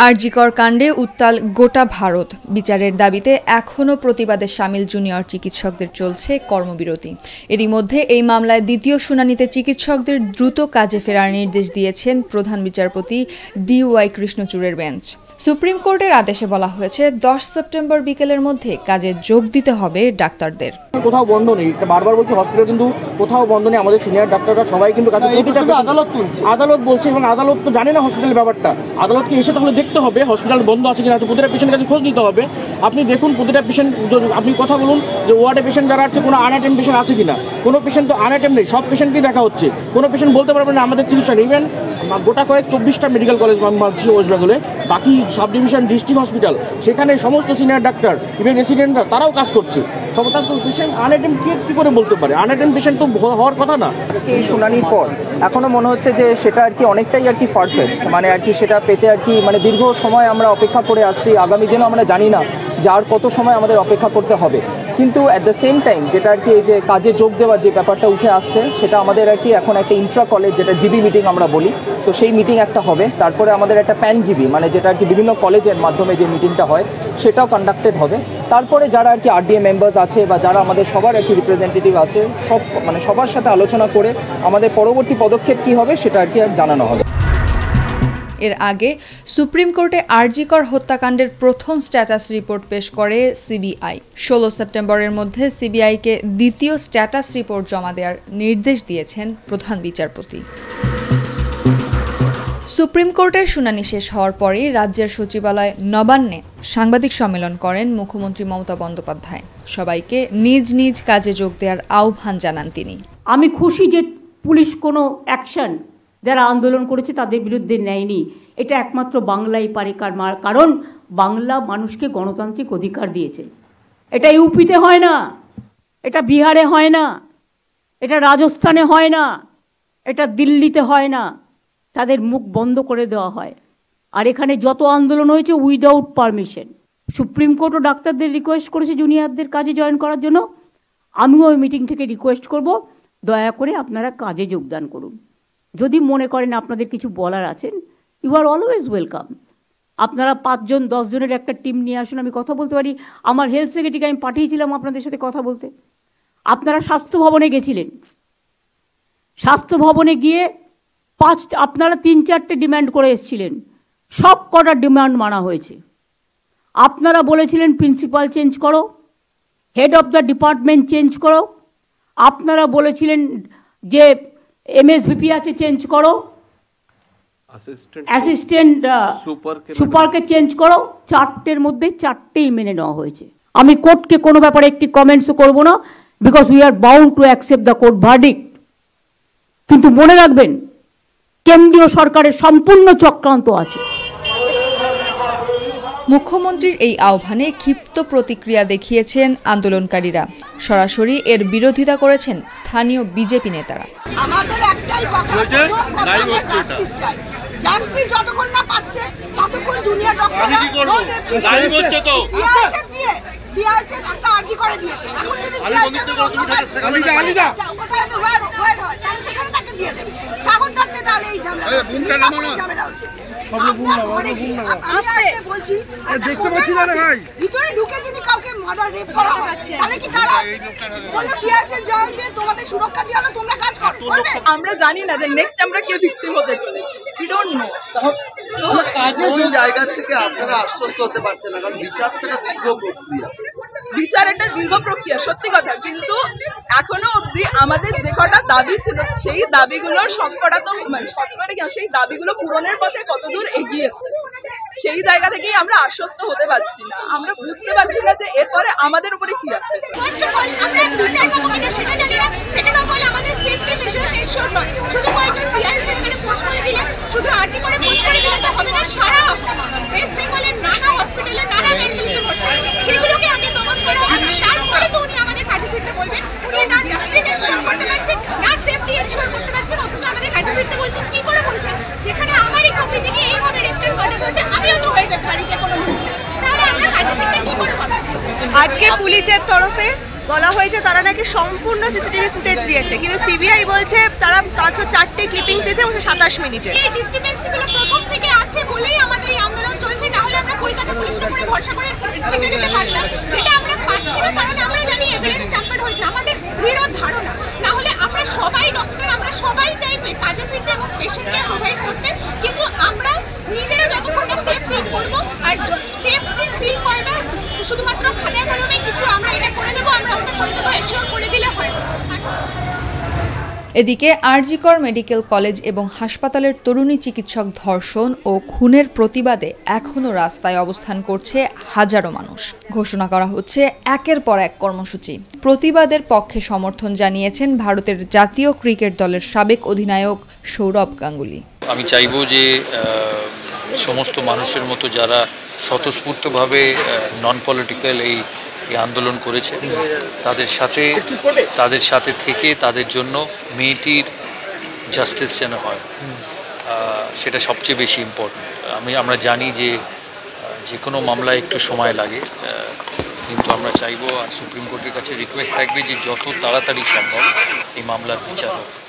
আরজিকর কাণ্ডে উত্তাল গোটা ভারত। বিচারের দাবিতে এখনও প্রতিবাদে সামিল জুনিয়র চিকিৎসকদের চলছে কর্মবিরতি। এরই মধ্যে এই মামলায় দ্বিতীয় শুনানিতে চিকিৎসকদের দ্রুত কাজে ফেরার নির্দেশ দিয়েছেন প্রধান বিচারপতি DY কৃষ্ণচূড়ের বেঞ্চ। সুপ্রিম কোর্টের আদেশে বলা হয়েছে 10 সেপ্টেম্বর বিকেলের মধ্যে কাজে যোগ দিতে হবে ডাক্তারদের। কোথাও বন্ধ নেই, বারবার বলছে হসপিটাল কিন্তু কোথাও বন্ধ নেই। আমাদের সিনিয়র ডাক্তাররা সবাই কিন্তু আদালত বলছে, এবং আদালত তো জানে না হসপিটালের ব্যাপারটা। আদালতকে এসে তাহলে দেখতে হবে হসপিটাল বন্ধ আছে কিনা, প্রতিটা পেশেন্টের কাছে খোঁজ নিতে হবে। আপনি দেখুন প্রতিটা পেশেন্ট, আপনি কথা বলুন যে ওয়ার্ডে পেশেন্ট যারা আছে কোনো আনঅ্যাটেন্ড পেশেন্ট আছে কিনা। কোনো পেশেন্ট তো আনঅ্যাটেন্ড নেই, সব পেশেন্টকেই দেখা হচ্ছে। কোনো পেশেন্ট বলতে পারবেন না আমাদের চিকিৎসা নেই। ইভেন গোটা কয়েক 24টা মেডিকেল কলেজ ছিল ওয়েস্ট বেঙ্গলে, বাকি সাব ডিভিশন ডিস্ট্রিক্ট হসপিটাল, সেখানে সমস্ত সিনিয়র ডাক্তার ইভেন রেসিডেন্টরা তারাও কাজ করছে। পেশেন্ট আনঅ্যাটেন্ড কি করে বলতে পারে? আনঅ্যাটেন্ড পেশেন্ট তো হওয়ার কথা না। এই শুনানির পর এখনো মনে হচ্ছে যে সেটা আর কি অনেকটাই আর কি ফারফেস্ট, মানে আর কি সেটা পেতে আর কি মানে দীর্ঘ সময় আমরা অপেক্ষা করে আসছি। আগামী দিনও আমরা জানি না যে আর কত সময় আমাদের অপেক্ষা করতে হবে। কিন্তু অ্যাট দ্য সেম টাইম যেটা আর কি এই যে কাজে যোগ দেওয়ার যে ব্যাপারটা উঠে আসছে, সেটা আমাদের আর কি এখন একটা ইন্ট্রা কলেজ, যেটা জিবি মিটিং আমরা বলি, তো সেই মিটিং একটা হবে। তারপরে আমাদের একটা প্যান জিবি, মানে যেটা আর কি বিভিন্ন কলেজের মাধ্যমে যে মিটিংটা হয় সেটাও কন্ডাক্টেড হবে। তারপরে যারা আর কি RDA মেম্বার্স আছে বা যারা আমাদের সবার আর কি রিপ্রেজেন্টেটিভ আছে, সব মানে সবার সাথে আলোচনা করে আমাদের পরবর্তী পদক্ষেপ কী হবে সেটা আর কি জানানো হবে। এর আগে সুপ্রিম কোর্টে আরজিকর হত্যাকাণ্ডের প্রথম স্ট্যাটাস রিপোর্ট পেশ করে CBI। 16 সেপ্টেম্বরের মধ্যে CBIকে দ্বিতীয় স্ট্যাটাস রিপোর্ট জমা দেওয়ার নির্দেশ দিয়েছেন প্রধান বিচারপতি। সুপ্রিম কোর্টের শুনানি শেষ হওয়ার পরই রাজ্যের সচিবালয় নবান্নে সাংবাদিক সম্মেলন করেন মুখ্যমন্ত্রী মমতা বন্দ্যোপাধ্যায়। সবাইকে নিজ নিজ কাজে যোগ দেওয়ার আহ্বান জানান তিনি। আমি খুশি যে পুলিশ কোনো অ্যাকশন যারা আন্দোলন করেছে তাদের বিরুদ্ধে নেয়নি। এটা একমাত্র বাংলাই পারে, কারণ বাংলা মানুষকে গণতান্ত্রিক অধিকার দিয়েছে। এটা ইউপিতে হয় না, এটা বিহারে হয় না, এটা রাজস্থানে হয় না, এটা দিল্লিতে হয় না। তাদের মুখ বন্ধ করে দেওয়া হয়। আর এখানে যত আন্দোলন হয়েছে উইদাউট পারমিশন। সুপ্রিম কোর্টও ডাক্তারদের রিকোয়েস্ট করেছে জুনিয়রদের কাজে জয়েন করার জন্য। আমিও ওই মিটিং থেকে রিকোয়েস্ট করব, দয়া করে আপনারা কাজে যোগদান করুন। যদি মনে করেন আপনাদের কিছু বলার আছেন, ইউ আর অলওয়েজ ওয়েলকাম। আপনারা 5 জন 10 জনের একটা টিম নিয়ে আসুন, আমি কথা বলতে পারি। আমার হেলথ সেক্রেটারিকে আমি পাঠিয়েছিলাম আপনাদের সাথে কথা বলতে। আপনারা স্বাস্থ্য ভবনে গেছিলেন, স্বাস্থ্য ভবনে গিয়ে আপনারা 3-4টে ডিমান্ড করে এসেছিলেন, সব কটা ডিমান্ড মানা হয়েছে। আপনারা বলেছিলেন প্রিন্সিপাল চেঞ্জ করো, head of the department change করো, আপনারা বলেছিলেন যে MSVP আছে চেঞ্জ করো, অ্যাসিস্ট্যান্ট সুপারকে চেঞ্জ করো। 4টের মধ্যে 4টেই মেনে নেওয়া হয়েছে। আমি কোর্টকে কোনো ব্যাপারে একটি কমেন্টসও করবো না, because we are bound to accept the court verdict. কিন্তু মনে রাখবেন, কেন্দ্রীয় সরকারের সম্পূর্ণ চক্রান্ত আছে। মুখ্যমন্ত্রীর এই আহ্বানে ক্ষিপ্ত প্রতিক্রিয়া দেখিয়েছেন আন্দোলনকারীরা। সরাসরি এর বিরোধিতা করেছেন স্থানীয় বিজেপি নেতারা। আমাদের একটাই কথা, জাস্টিস চাই। জাস্টিস যতক্ষণ না পাচ্ছে ততক্ষণ জুনিয়র ডক্টররা সিআইএসএফ একটা আর্জি করে দিয়েছে। এখন যদি সিআইএসএফ তাহলে সেখানে তাকে দিয়ে দেবে সাগর তত্ত্বে, তাহলে এই ঝামেলা হচ্ছে। বলছি ভিতরে ঢুকে যদি কাউকে মার্ডার রেপ করা হয়, তাহলে কি তারা বললো সিআইএসএফ জয়েন দিয়ে তোমাদের সুরক্ষা দিয়ে হলো, তোমরা কাজ করবে? আমরা জানি না যে নেক্সট আমরা কে ভিকটিম হতে চলেছি। We don't know. কাজের জায়গা থেকে আপনারা আশ্বস্ত হতে পারছেন না, কারণ বিচার একটা দীর্ঘ প্রক্রিয়া। বিচার একটা দীর্ঘ প্রক্রিয়া, সত্যি কথা। কিন্তু এখনো অবধি আমাদের যে কটা দাবি ছিল, সেই দাবিগুলোর সবকটা তো সেই দাবিগুলো পূরণের পথে কতদূর এগিয়েছে, সেই জায়গা থেকেই আমরা আশ্বস্ত হতে পারছি না। আমরা বুঝতে পারছি না যে এরপরে আমাদের উপরে কি আছে। শুধু আর্জি করে পোস্ট করে দিলে তো হবে না। সারা ওয়েস্ট বেঙ্গলের নানা হসপিটালে নানা মেডিকেল হচ্ছে, সেগুলোকে আগে দমন করা হবে। তারপরে তো উনি আমাদের কাজে ফিরতে বলবেন। উনি না জাস্টিস এনশিওর করতে পারছেন, না সেফটি এনশিওর করতে পারছেন, অথচ আমাদের কাজে ফিরতে বলছেন। কি করে বলছেন? যেখানে আমারই কপি যিনি এইভাবে রেপটেন করে বলছে, আমিও তো হয়ে যেতে পারি যে কোনো মুহূর্তে, তাহলে আমরা কাজে ফিরতে কি করে পারবো? আজকে পুলিশের তরফে বলা হয়েছে তারা নাকি সম্পূর্ণ সিসিটিভি ফুটেজ দিয়েছে, কিন্তু সিবিআই বলছে তারা মাত্র 4টে ক্লিপিং দিয়েছে 27 মিনিটে। এই ডিসক্রিপেন্সিগুলো প্রথম থেকে আছে বলেই আমাদের এই আন্দোলন করতে, কিন্তু আমরা নিজেরা যতক্ষণ না সেফ ফিল করবো, আর সেফ ফিল করাটা শুধুমাত্র খাতায় কলমে কিছু আমরা এটা করে দেবো এশিওর করে দিলে হয়। এদিকে আরজিকর মেডিকেল কলেজ এবং হাসপাতালের তরুণী চিকিৎসক ধর্ষণ ও খুনের প্রতিবাদে এখনও রাস্তায় অবস্থান করছে হাজারো মানুষ। ঘোষণা করা হচ্ছে একের পর এক কর্মসূচি। প্রতিবাদের পক্ষে সমর্থন জানিয়েছেন ভারতের জাতীয় ক্রিকেট দলের সাবেক অধিনায়ক সৌরভ গাঙ্গুলি। আমি চাইবো যে সমস্ত মানুষের মতো যারা স্বতঃস্ফূর্তভাবে নন পলিটিক্যাল এই আন্দোলন করেছে তাদের সাথে থেকে তাদের জন্য মেয়েটির জাস্টিস যেন হয়, সেটা সবচেয়ে বেশি ইম্পর্টেন্ট। আমরা জানি যে কোনো মামলায় একটু সময় লাগে, কিন্তু আমরা চাইবো আর সুপ্রিম কোর্টের কাছে রিকোয়েস্ট থাকবে যে যত তাড়াতাড়ি সম্ভব এই মামলার বিচার হোক।